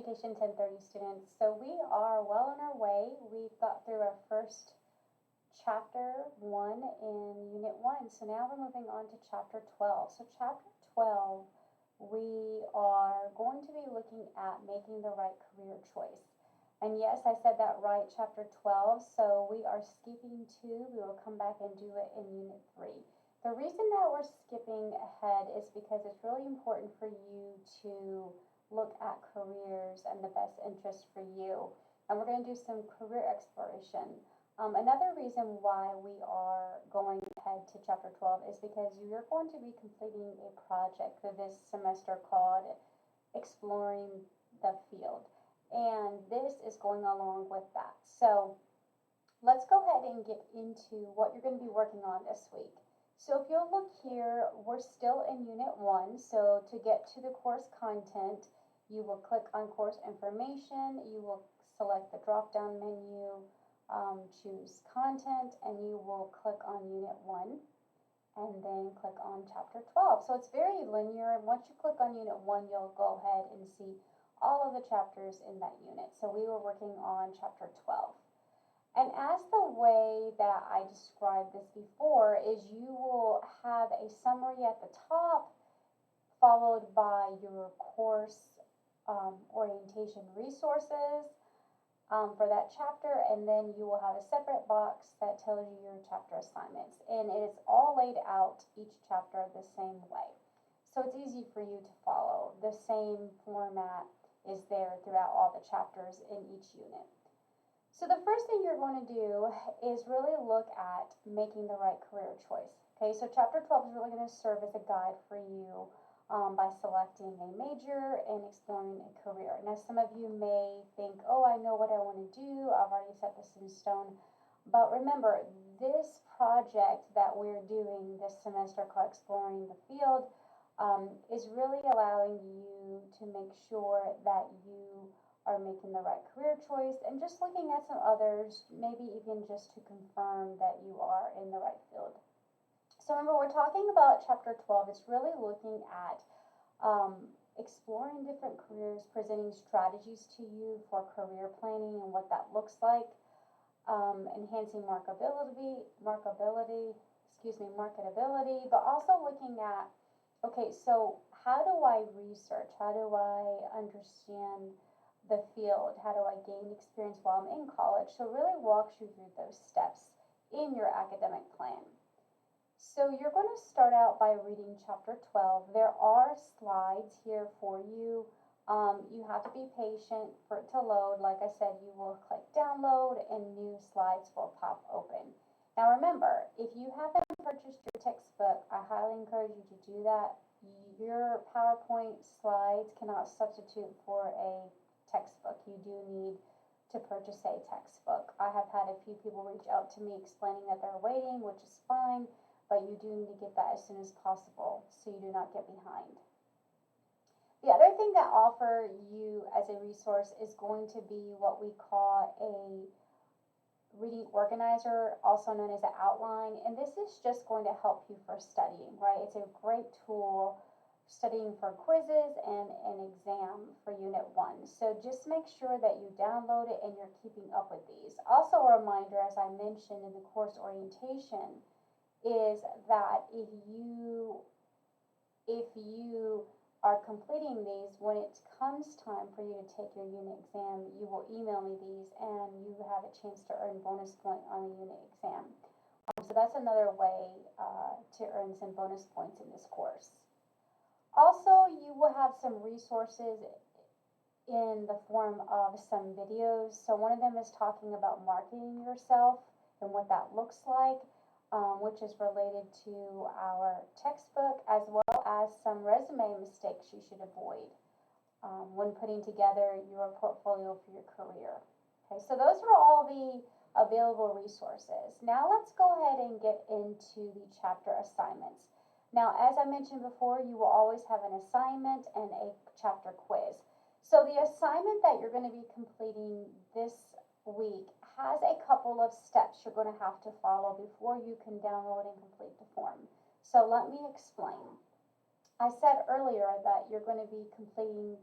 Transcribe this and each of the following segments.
Education 1030 students. So we are well on our way. We've got through our first chapter 1 in Unit 1. So now we're moving on to Chapter 12. So Chapter 12, we are going to be looking at making the right career choice. And yes, I said that right, Chapter 12. So we are skipping 2. We will come back and do it in Unit 3. The reason that we're skipping ahead is because it's really important for you to look at careers and the best interest for you. And we're going to do some career exploration. Another reason why we are going ahead to Chapter 12 is because you're going to be completing a project for this semester called Exploring the Field. And this is going along with that. So let's go ahead and get into what you're going to be working on this week. So if you'll look here, we're still in Unit 1. So to get to the course content, you will click on course information, you will select the drop-down menu, choose content, and you will click on Unit 1, and then click on Chapter 12. So it's very linear. Once you click on Unit 1, you'll go ahead and see all of the chapters in that unit. So we were working on Chapter 12. And as the way that I described this before is you will have a summary at the top, followed by your course orientation resources for that chapter, and then you will have a separate box that tells you your chapter assignments. And it is all laid out, each chapter, the same way. So it's easy for you to follow. The same format is there throughout all the chapters in each unit. So the first thing you're going to do is really look at making the right career choice. Okay, so Chapter 12 is really going to serve as a guide for you by selecting a major and exploring a career. Now, some of you may think, oh, I know what I want to do. I've already set this in stone. But remember, this project that we're doing this semester called Exploring the Field is really allowing you to make sure that you are making the right career choice and just looking at some others, maybe even just to confirm that you are in the right field. So remember, we're talking about Chapter 12. It's really looking at exploring different careers, presenting strategies to you for career planning and what that looks like, enhancing marketability, but also looking at, okay, so how do I research? How do I understand the field? How do I gain experience while I'm in college? So it really walks you through those steps in your academic plan. So you're going to start out by reading Chapter 12. There are slides here for you. You have to be patient for it to load. Like I said, you will click download and new slides will pop open. Now remember, if you haven't purchased your textbook, I highly encourage you to do that. Your PowerPoint slides cannot substitute for a textbook. You do need to purchase a textbook. I have had a few people reach out to me explaining that they're waiting, which is fine, but you do need to get that as soon as possible so you do not get behind. The other thing that I offer you as a resource is going to be what we call a reading organizer, also known as an outline, and this is just going to help you for studying, right? It's a great tool studying for quizzes and an exam for Unit 1. So just make sure that you download it and you're keeping up with these. Also a reminder, as I mentioned in the course orientation, is that if you are completing these, when it comes time for you to take your unit exam, you will email me these and you have a chance to earn bonus point on the unit exam. So that's another way to earn some bonus points in this course. Also, you will have some resources in the form of some videos. So one of them is talking about marketing yourself and what that looks like, which is related to our textbook, as well as some resume mistakes you should avoid when putting together your portfolio for your career. Okay, so those are all the available resources. Now let's go ahead and get into the chapter assignments. Now, as I mentioned before, you will always have an assignment and a chapter quiz. So the assignment that you're going to be completing this week has a couple of steps you're going to have to follow before you can download and complete the form. So let me explain. I said earlier that you're going to be completing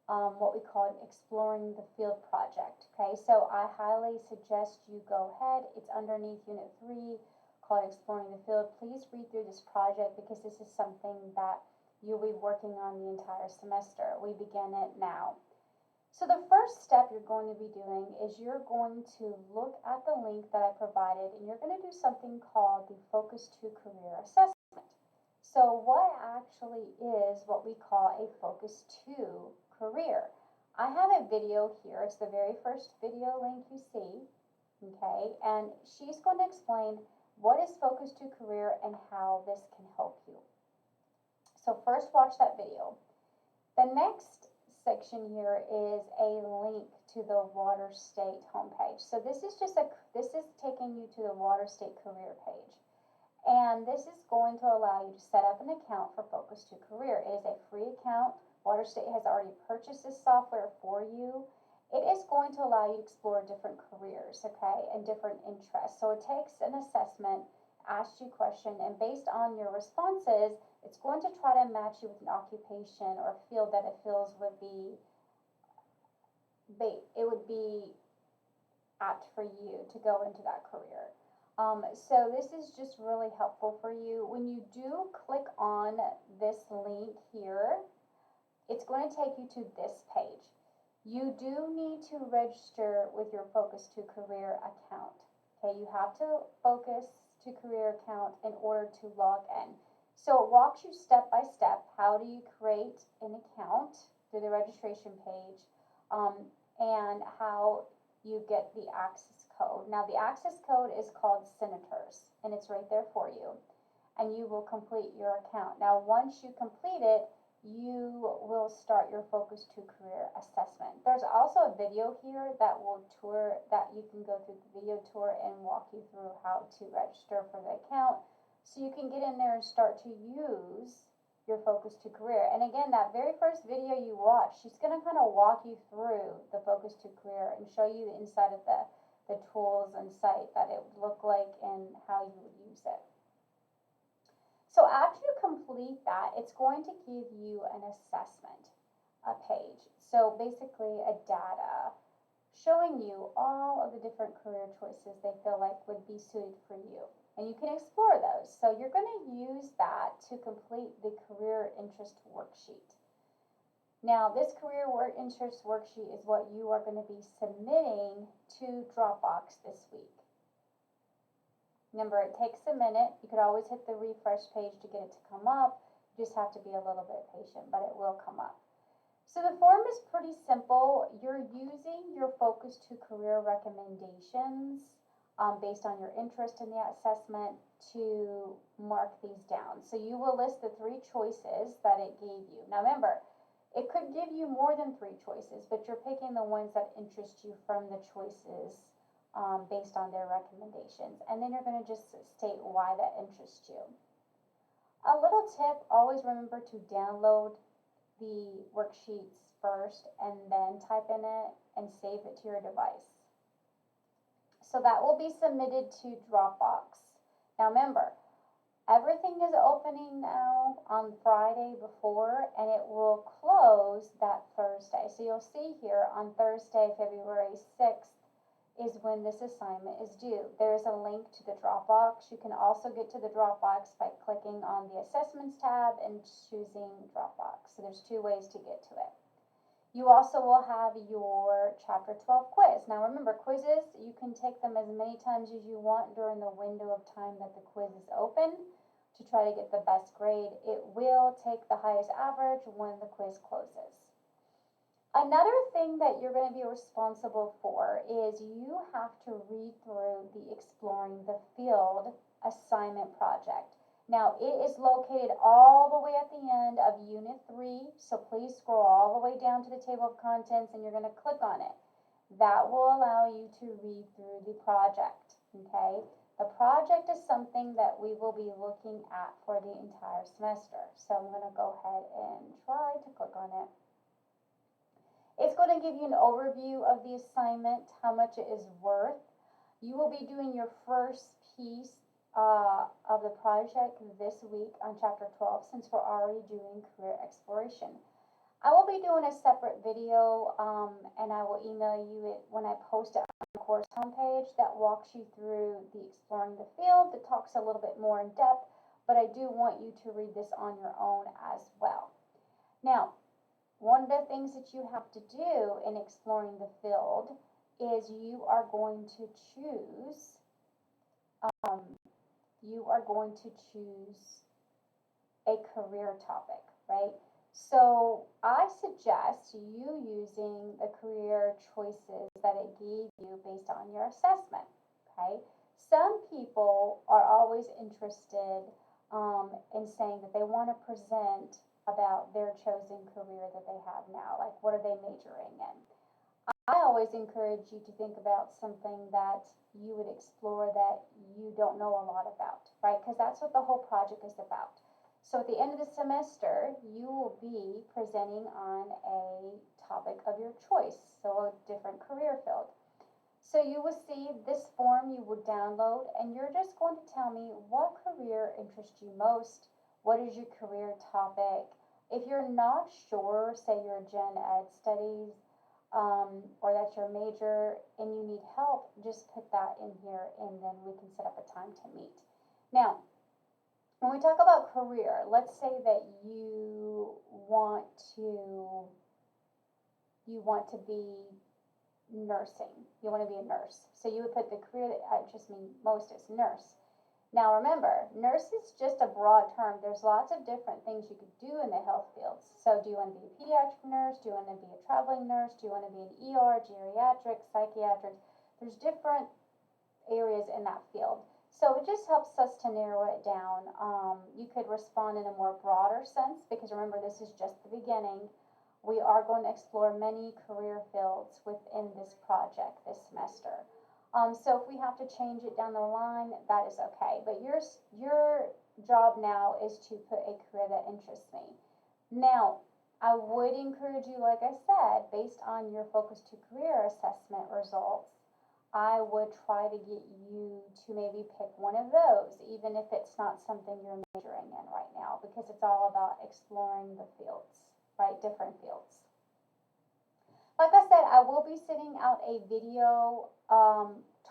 what we call Exploring the Field project. Okay, so I highly suggest you go ahead. It's underneath Unit 3 called Exploring the Field. Please read through this project because this is something that you'll be working on the entire semester. We begin it now. So the first step you're going to be doing is you're going to look at the link that I provided and you're going to do something called the Focus to Career Assessment. So what actually is what we call a Focus to Career? I have a video here. It's the very first video link you see, okay? And she's going to explain what is Focus to Career and how this can help you. So first watch that video. The next section here is a link to the Water State homepage. So this is taking you to the Water State career page. And this is going to allow you to set up an account for Focus to Career. It is a free account. Water State has already purchased this software for you. It is going to allow you to explore different careers, okay, and different interests. So it takes an assessment, asks you a question, and based on your responses, it's going to try to match you with an occupation or field that it feels would be apt for you to go into that career. So this is just really helpful for you. When you do click on this link here, it's going to take you to this page. You do need to register with your Focus to Career account. Okay, you have to Focus to Career account in order to log in. So it walks you step by step. How do you create an account through the registration page, and how you get the access code. Now the access code is called Senators, and it's right there for you. And you will complete your account. Now once you complete it, you will start your Focus to Career assessment. There's also a video here that you can go through the video tour and walk you through how to register for the account. So you can get in there and start to use your Focus to Career. And again, that very first video you watch, she's going to kind of walk you through the Focus to Career and show you the inside of the tools and site that it would look like and how you would use it. So after you complete that, it's going to give you an assessment, a page. So basically a data showing you all of the different career choices they feel like would be suited for you. And you can explore those. So you're going to use that to complete the career interest worksheet. Now, this career interest worksheet is what you are going to be submitting to Dropbox this week. Remember, it takes a minute. You could always hit the refresh page to get it to come up. You just have to be a little bit patient, but it will come up. So the form is pretty simple. You're using your Focus to Career recommendations based on your interest in the assessment to mark these down. So you will list the 3 choices that it gave you. Now remember, it could give you more than 3 choices, but you're picking the ones that interest you from the choices based on their recommendations. And then you're going to just state why that interests you. A little tip, always remember to download the worksheets first and then type in it and save it to your device. So that will be submitted to Dropbox. Now remember, everything is opening now on Friday before, and it will close that Thursday. So you'll see here on Thursday, February 6th, is when this assignment is due. There is a link to the Dropbox. You can also get to the Dropbox by clicking on the Assessments tab and choosing Dropbox. So there's 2 ways to get to it. You also will have your Chapter 12 quiz. Now remember, quizzes, you can take them as many times as you want during the window of time that the quiz is open to try to get the best grade. It will take the highest average when the quiz closes. Another thing that you're going to be responsible for is you have to read through the Exploring the Field assignment project. Now, it is located all the way at the end of Unit 3, so please scroll all the way down to the table of contents and you're going to click on it. That will allow you to read through the project, okay? The project is something that we will be looking at for the entire semester. So I'm going to go ahead and try to click on it. It's going to give you an overview of the assignment, how much it is worth. You will be doing your first piece of the project this week on Chapter 12 since we're already doing career exploration. I will be doing a separate video, and I will email you it when I post it on the course homepage that walks you through the Exploring the Field, that talks a little bit more in depth, but I do want you to read this on your own as well. Now, one of the things that you have to do in Exploring the Field is you are going to choose a career topic, right? So I suggest you using the career choices that it gave you based on your assessment, okay? Some people are always interested in saying that they want to present about their chosen career that they have now, like what are they majoring in? I always encourage you to think about something that you would explore that you don't know a lot about, right? Because that's what the whole project is about. So at the end of the semester, you will be presenting on a topic of your choice, so a different career field. So you will see this form you will download, and you're just going to tell me what career interests you most, what is your career topic. If you're not sure, say you're gen ed studies, or that's your major and you need help, just put that in here and then we can set up a time to meet. Now, when we talk about career, let's say that you want to be nursing. You want to be a nurse. So you would put the career that interests me most is nurse. Now remember, nurse is just a broad term. There's lots of different things you could do in the health fields. So do you want to be a pediatric nurse? Do you want to be a traveling nurse? Do you want to be an ER, geriatrics, psychiatrics? There's different areas in that field. So it just helps us to narrow it down. You could respond in a more broader sense because remember, this is just the beginning. We are going to explore many career fields within this project this semester. So if we have to change it down the line, that is okay. But your job now is to put a career that interests me. Now, I would encourage you, like I said, based on your focus to career assessment results, I would try to get you to maybe pick one of those, even if it's not something you're majoring in right now, because it's all about exploring the fields, right? Different fields. Like I said, I will be sending out a video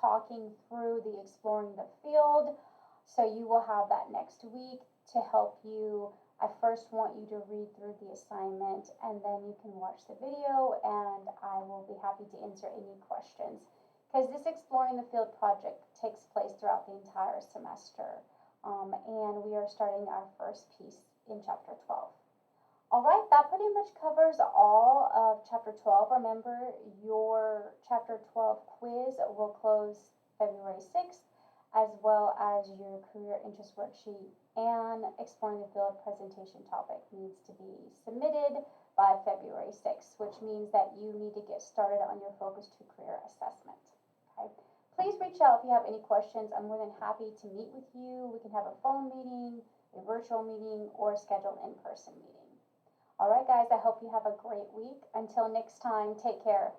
talking through the Exploring the Field, so you will have that next week to help you. I first want you to read through the assignment, and then you can watch the video, and I will be happy to answer any questions. Because this Exploring the Field project takes place throughout the entire semester, and we are starting our first piece in Chapter 12. All right, that pretty much covers all of Chapter 12. Remember, your Chapter 12 quiz will close February 6th, as well as your career interest worksheet and Exploring the Field presentation topic needs to be submitted by February 6th, which means that you need to get started on your focus to career assessment. Okay. Please reach out if you have any questions. I'm more than happy to meet with you. We can have a phone meeting, a virtual meeting, or a scheduled in-person meeting. All right, guys, I hope you have a great week. Until next time, take care.